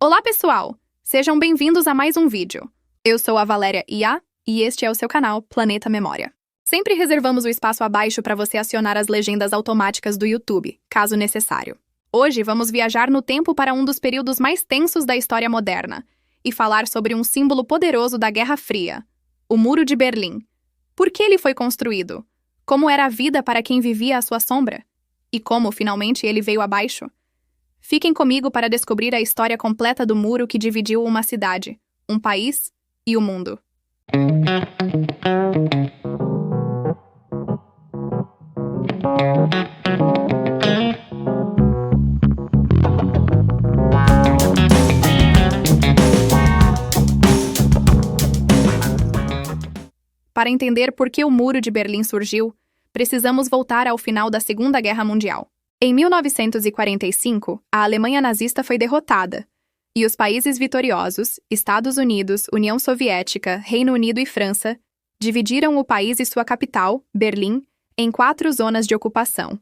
Olá, pessoal! Sejam bem-vindos a mais um vídeo. Eu sou a Valéria Ia e este é o seu canal Planeta Memória. Sempre reservamos o espaço abaixo para você acionar as legendas automáticas do YouTube, caso necessário. Hoje vamos viajar no tempo para um dos períodos mais tensos da história moderna e falar sobre um símbolo poderoso da Guerra Fria, o Muro de Berlim. Por que ele foi construído? Como era a vida para quem vivia à sua sombra? E como, finalmente, ele veio abaixo? Fiquem comigo para descobrir a história completa do muro que dividiu uma cidade, um país e o mundo. Para entender por que o Muro de Berlim surgiu, precisamos voltar ao final da Segunda Guerra Mundial. Em 1945, a Alemanha nazista foi derrotada, e os países vitoriosos, Estados Unidos, União Soviética, Reino Unido e França, dividiram o país e sua capital, Berlim, em 4 zonas de ocupação.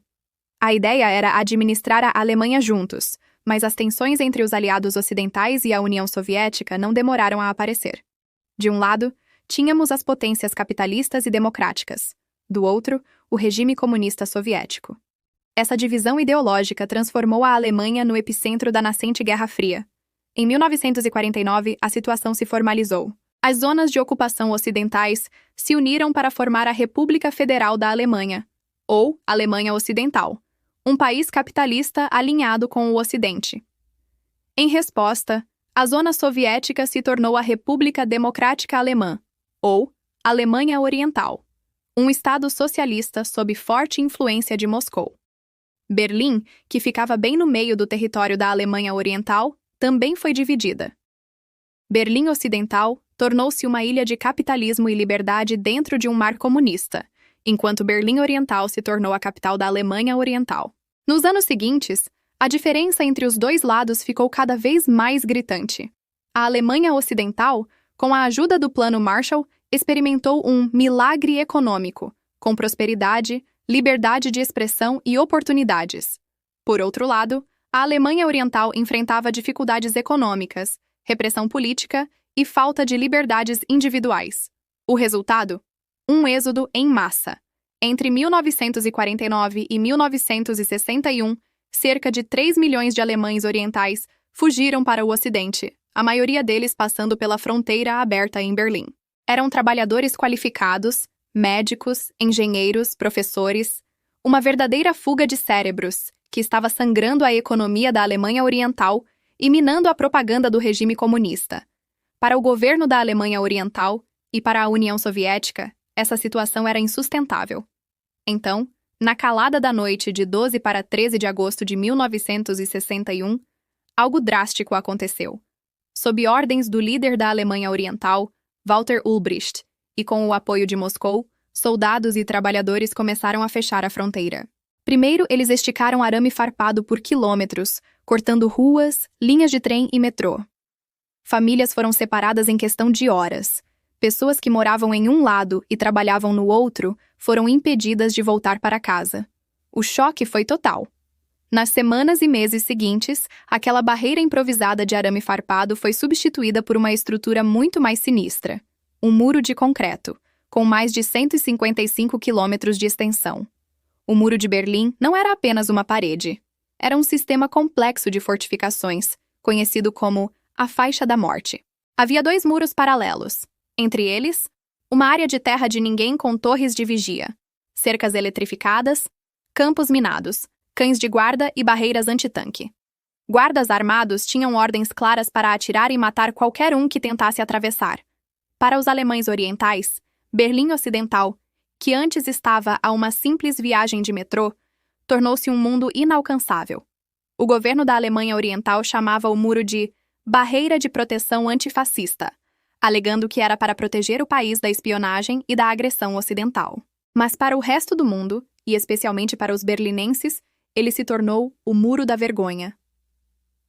A ideia era administrar a Alemanha juntos, mas as tensões entre os aliados ocidentais e a União Soviética não demoraram a aparecer. De um lado, tínhamos as potências capitalistas e democráticas. Do outro, o regime comunista soviético. Essa divisão ideológica transformou a Alemanha no epicentro da nascente Guerra Fria. Em 1949, a situação se formalizou. As zonas de ocupação ocidentais se uniram para formar a República Federal da Alemanha, ou Alemanha Ocidental, um país capitalista alinhado com o Ocidente. Em resposta, a zona soviética se tornou a República Democrática Alemã, ou Alemanha Oriental, um estado socialista sob forte influência de Moscou. Berlim, que ficava bem no meio do território da Alemanha Oriental, também foi dividida. Berlim Ocidental tornou-se uma ilha de capitalismo e liberdade dentro de um mar comunista, enquanto Berlim Oriental se tornou a capital da Alemanha Oriental. Nos anos seguintes, a diferença entre os dois lados ficou cada vez mais gritante. A Alemanha Ocidental, com a ajuda do Plano Marshall, experimentou um milagre econômico, com prosperidade, liberdade de expressão e oportunidades. Por outro lado, a Alemanha Oriental enfrentava dificuldades econômicas, repressão política e falta de liberdades individuais. O resultado? Um êxodo em massa. Entre 1949 e 1961, cerca de 3 milhões de alemães orientais fugiram para o Ocidente, a maioria deles passando pela fronteira aberta em Berlim. Eram trabalhadores qualificados, médicos, engenheiros, professores, uma verdadeira fuga de cérebros que estava sangrando a economia da Alemanha Oriental e minando a propaganda do regime comunista. Para o governo da Alemanha Oriental e para a União Soviética, essa situação era insustentável. Então, na calada da noite de 12 para 13 de agosto de 1961, algo drástico aconteceu. Sob ordens do líder da Alemanha Oriental, Walter Ulbricht, e com o apoio de Moscou, soldados e trabalhadores começaram a fechar a fronteira. Primeiro, eles esticaram arame farpado por quilômetros, cortando ruas, linhas de trem e metrô. Famílias foram separadas em questão de horas. Pessoas que moravam em um lado e trabalhavam no outro foram impedidas de voltar para casa. O choque foi total. Nas semanas e meses seguintes, aquela barreira improvisada de arame farpado foi substituída por uma estrutura muito mais sinistra. Um muro de concreto, com mais de 155 quilômetros de extensão. O Muro de Berlim não era apenas uma parede. Era um sistema complexo de fortificações, conhecido como a Faixa da Morte. Havia 2 muros paralelos. Entre eles, uma área de terra de ninguém com torres de vigia, cercas eletrificadas, campos minados, cães de guarda e barreiras antitanque. Guardas armados tinham ordens claras para atirar e matar qualquer um que tentasse atravessar. Para os alemães orientais, Berlim Ocidental, que antes estava a uma simples viagem de metrô, tornou-se um mundo inalcançável. O governo da Alemanha Oriental chamava o muro de Barreira de Proteção Antifascista, alegando que era para proteger o país da espionagem e da agressão ocidental. Mas para o resto do mundo, e especialmente para os berlinenses, ele se tornou o Muro da Vergonha.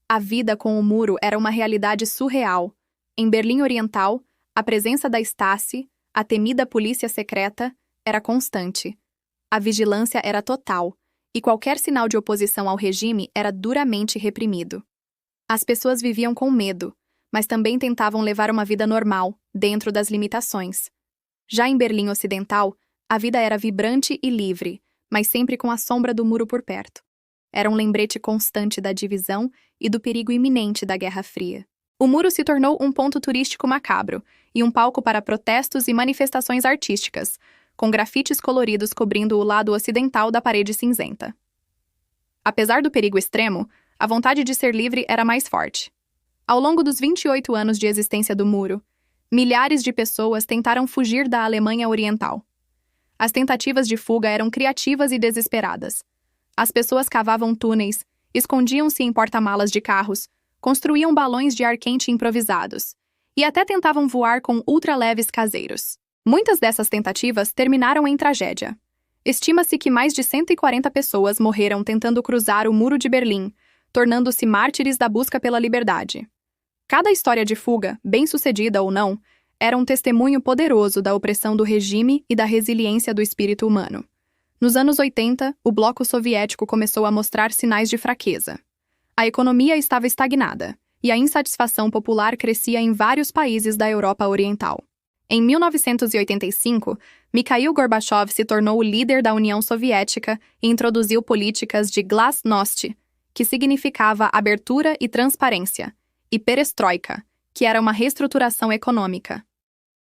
A vida com o muro era uma realidade surreal. Em Berlim Oriental, a presença da Stasi, a temida polícia secreta, era constante. A vigilância era total, e qualquer sinal de oposição ao regime era duramente reprimido. As pessoas viviam com medo, mas também tentavam levar uma vida normal, dentro das limitações. Já em Berlim Ocidental, a vida era vibrante e livre, mas sempre com a sombra do muro por perto. Era um lembrete constante da divisão e do perigo iminente da Guerra Fria. O muro se tornou um ponto turístico macabro e um palco para protestos e manifestações artísticas, com grafites coloridos cobrindo o lado ocidental da parede cinzenta. Apesar do perigo extremo, a vontade de ser livre era mais forte. Ao longo dos 28 anos de existência do muro, milhares de pessoas tentaram fugir da Alemanha Oriental. As tentativas de fuga eram criativas e desesperadas. As pessoas cavavam túneis, escondiam-se em porta-malas de carros, construíam balões de ar quente improvisados e até tentavam voar com ultraleves caseiros. Muitas dessas tentativas terminaram em tragédia. Estima-se que mais de 140 pessoas morreram tentando cruzar o Muro de Berlim, tornando-se mártires da busca pela liberdade. Cada história de fuga, bem-sucedida ou não, era um testemunho poderoso da opressão do regime e da resiliência do espírito humano. Nos anos 80, o bloco soviético começou a mostrar sinais de fraqueza. A economia estava estagnada, e a insatisfação popular crescia em vários países da Europa Oriental. Em 1985, Mikhail Gorbachev se tornou o líder da União Soviética e introduziu políticas de glasnost, que significava abertura e transparência, e perestroika, que era uma reestruturação econômica.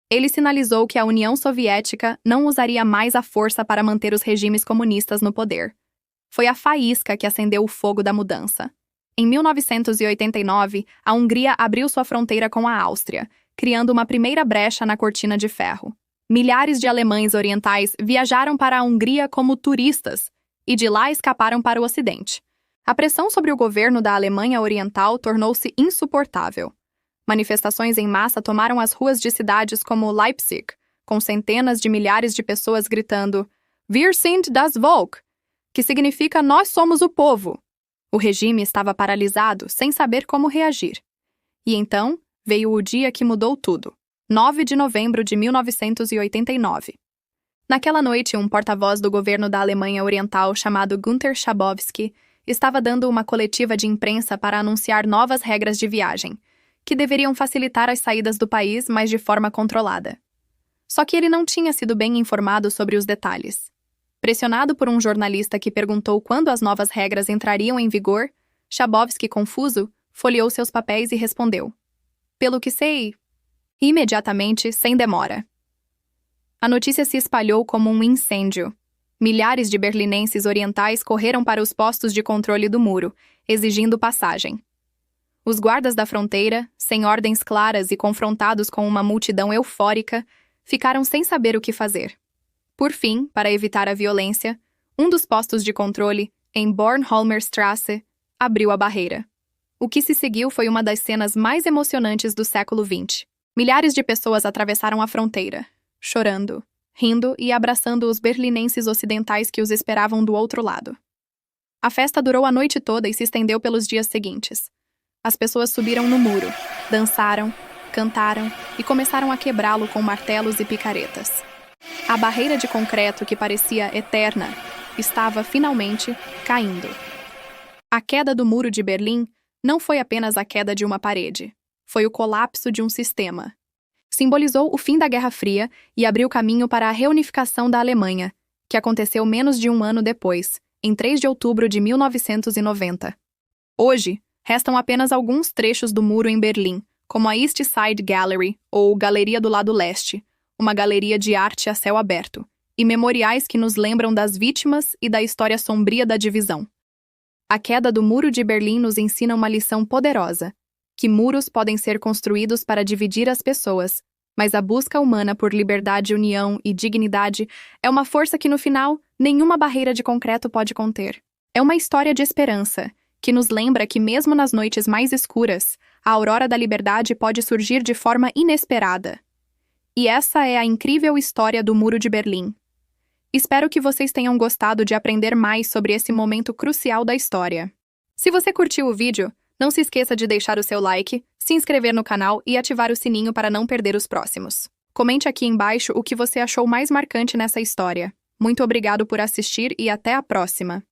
Ele sinalizou que a União Soviética não usaria mais a força para manter os regimes comunistas no poder. Foi a faísca que acendeu o fogo da mudança. Em 1989, a Hungria abriu sua fronteira com a Áustria, criando uma primeira brecha na cortina de ferro. Milhares de alemães orientais viajaram para a Hungria como turistas e de lá escaparam para o Ocidente. A pressão sobre o governo da Alemanha Oriental tornou-se insuportável. Manifestações em massa tomaram as ruas de cidades como Leipzig, com centenas de milhares de pessoas gritando "Wir sind das Volk", que significa "Nós somos o povo". O regime estava paralisado, sem saber como reagir. E então, veio o dia que mudou tudo, 9 de novembro de 1989. Naquela noite, um porta-voz do governo da Alemanha Oriental, chamado Günter Schabowski, estava dando uma coletiva de imprensa para anunciar novas regras de viagem, que deveriam facilitar as saídas do país, mas de forma controlada. Só que ele não tinha sido bem informado sobre os detalhes. Pressionado por um jornalista que perguntou quando as novas regras entrariam em vigor, Schabowski, confuso, folheou seus papéis e respondeu: "Pelo que sei, imediatamente, sem demora." A notícia se espalhou como um incêndio. Milhares de berlinenses orientais correram para os postos de controle do muro, exigindo passagem. Os guardas da fronteira, sem ordens claras e confrontados com uma multidão eufórica, ficaram sem saber o que fazer. Por fim, para evitar a violência, um dos postos de controle, em Bornholmerstrasse, abriu a barreira. O que se seguiu foi uma das cenas mais emocionantes do século XX. Milhares de pessoas atravessaram a fronteira, chorando, rindo e abraçando os berlinenses ocidentais que os esperavam do outro lado. A festa durou a noite toda e se estendeu pelos dias seguintes. As pessoas subiram no muro, dançaram, cantaram e começaram a quebrá-lo com martelos e picaretas. A barreira de concreto que parecia eterna estava, finalmente, caindo. A queda do Muro de Berlim não foi apenas a queda de uma parede. Foi o colapso de um sistema. Simbolizou o fim da Guerra Fria e abriu caminho para a reunificação da Alemanha, que aconteceu menos de um ano depois, em 3 de outubro de 1990. Hoje, restam apenas alguns trechos do muro em Berlim, como a East Side Gallery, ou Galeria do Lado Leste, uma galeria de arte a céu aberto, e memoriais que nos lembram das vítimas e da história sombria da divisão. A queda do Muro de Berlim nos ensina uma lição poderosa, que muros podem ser construídos para dividir as pessoas, mas a busca humana por liberdade, união e dignidade é uma força que, no final, nenhuma barreira de concreto pode conter. É uma história de esperança, que nos lembra que mesmo nas noites mais escuras, a aurora da liberdade pode surgir de forma inesperada. E essa é a incrível história do Muro de Berlim. Espero que vocês tenham gostado de aprender mais sobre esse momento crucial da história. Se você curtiu o vídeo, não se esqueça de deixar o seu like, se inscrever no canal e ativar o sininho para não perder os próximos. Comente aqui embaixo o que você achou mais marcante nessa história. Muito obrigado por assistir e até a próxima!